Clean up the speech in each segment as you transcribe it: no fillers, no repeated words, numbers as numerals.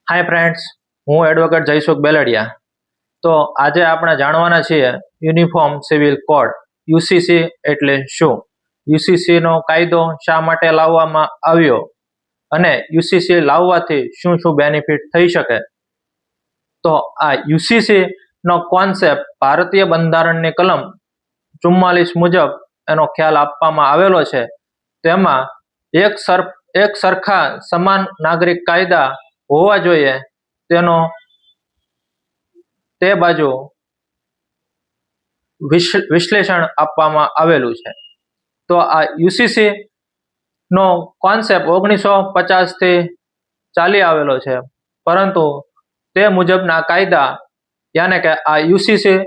Hi friends, હું advocate Jaysukh બેલડિયા. તો આજે આપણે જાણવાના છીએ યુનિફોર્મ સિવિલ કોડ યુસીસી એટલે શું, યુસીસી નો કાયદો શા માટે લાવવામાં આવ્યો અને યુસીસી લાવવાથી શું શું બેનિફિટ થઈ શકે. તો આ યુસીસી નો કોન્સેપ્ટ ભારતીય બંધારણની કલમ 44 મુજબ એનો ખ્યાલ આપવામાં આવેલો છે. તેમાં એક સરખા સમાન નાગરિક કાયદા હોવા જોઈએ તેનો તે બાજુ વિશ્લેષણ આપવામાં આવેલું છે. તો આ યુસીસી નો કોન્સેપ્ટ 1950 થી ચાલી આવેલો છે, પરંતુ તે મુજબના કાયદા યાને કે આ યુસીસી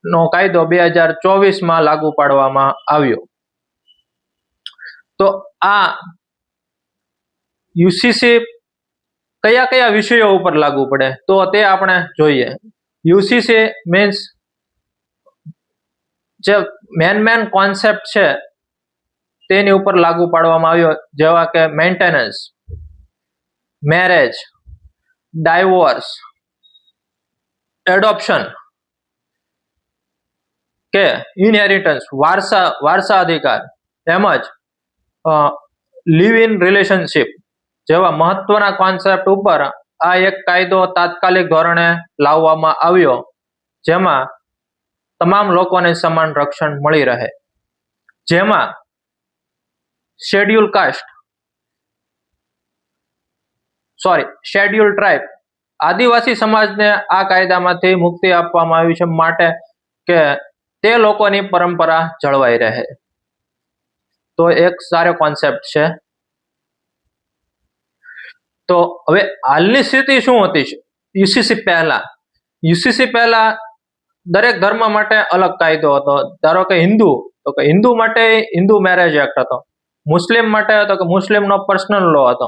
નો કાયદો 2024 લાગુ પાડવામાં આવ્યો. તો આ યુસીસી કયા કયા વિષયો ઉપર લાગુ પડે તો તે આપણે જોઈએ. યુસીસી મીન્સ જે મેન કોન્સેપ્ટ છે તેની ઉપર લાગુ પાડવામાં આવ્યો, જેવા કે મેન્ટેનન્સ, મેરેજ, ડાયવોર્સ, એડોપ્શન કે ઇનહેરિટન્સ વારસા અધિકાર, તેમજ લિવ ઇન રિલેશનશિપ જેવા મહત્વના કોન્સેપ્ટ ઉપર આ એક કાયદો તાત્કાલિક ધોરણે લાવવામાં આવ્યો, જેમાં તમામ લોકોને સમાન રક્ષણ મળી રહે. જેમાં શેડ્યુલ ટ્રાઇબ આદિવાસી સમાજને આ કાયદામાંથી મુક્તિ આપવામાં આવી છે, માટે કે તે લોકોની પરંપરા જળવાઈ રહે. તો એક સારો કોન્સેપ્ટ છે. તો હવે હાલની સ્થિતિ શું હતી યુસીસી પહેલા દરેક ધર્મ માટે અલગ કાયદો હતો. ધારો કે હિન્દુ માટે હિન્દુ મેરેજ એક્ટ હતો, મુસ્લિમ માટે હતો કે મુસ્લિમનો પર્સનલ લો હતો,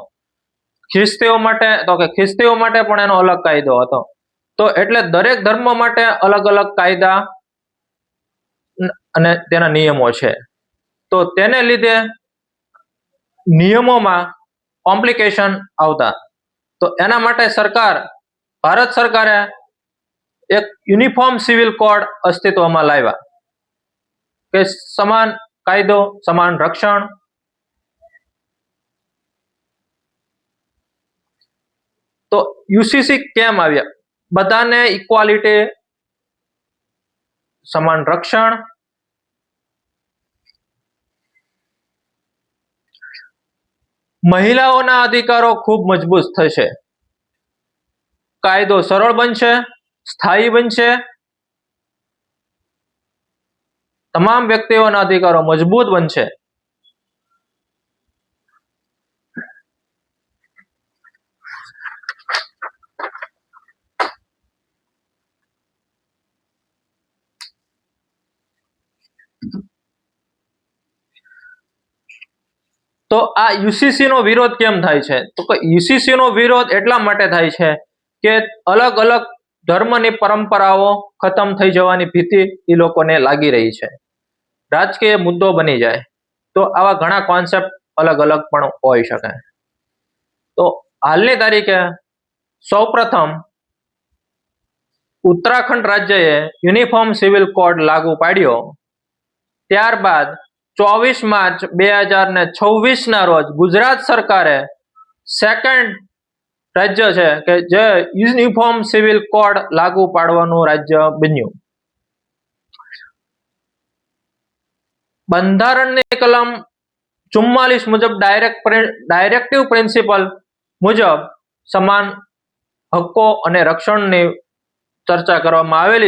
ખ્રિસ્તીઓ માટે પણ એનો અલગ કાયદો હતો. તો એટલે દરેક ધર્મ માટે અલગ અલગ કાયદા અને તેના નિયમો છે. તો તેને લીધે નિયમોમાં કોમ્પ્લિકેશન આવતા, તો એના માટે ભારત સરકારે એક યુનિફોર્મ સિવિલ કોડ અસ્તિત્વમાં લાવ્યા કે સમાન કાયદો સમાન રક્ષણ. તો યુસીસી કેમ આવ્યા? બધાને ઇક્વાલિટી, સમાન રક્ષણ, મહિલાઓના અધિકારો ખૂબ મજબૂત થશે, કાયદો સરળ બનશે, સ્થાયી બનશે, તમામ વ્યક્તિઓના અધિકારો મજબૂત બનશે. તો આ યુસીસી નો વિરોધ કેમ થાય છે? તો યુસીસી નો વિરોધ એટલા માટે થાય છે કે અલગ અલગ ધર્મની પરંપરાઓ ખતમ થઈ જવાની ભીતિ એ લોકોને લાગી રહી છે, રાજકીય મુદ્દો બની જાય. તો આવા ઘણા કોન્સેપ્ટ અલગ અલગ પણ હોઈ શકે. તો હાલની તારીખે સૌપ્રથમ ઉત્તરાખંડ રાજ્યએ યુનિફોર્મ સિવિલ કોડ લાગુ પાડ્યો. ત્યારબાદ 24 માર્ચ 2026 ના રોજ ગુજરાત સરકારે સેકન્ડ રાજ્ય છે કે જે યુનિફોર્મ સિવિલ કોડ લાગુ પાડવાનું રાજ્ય બન્યું. બંધારણની કલમ 44 મુજબ ડાયરેક્ટિવ પ્રિન્સિપલ મુજબ સમાન હક્કો અને રક્ષણની ચર્ચા કરવામાં આવેલી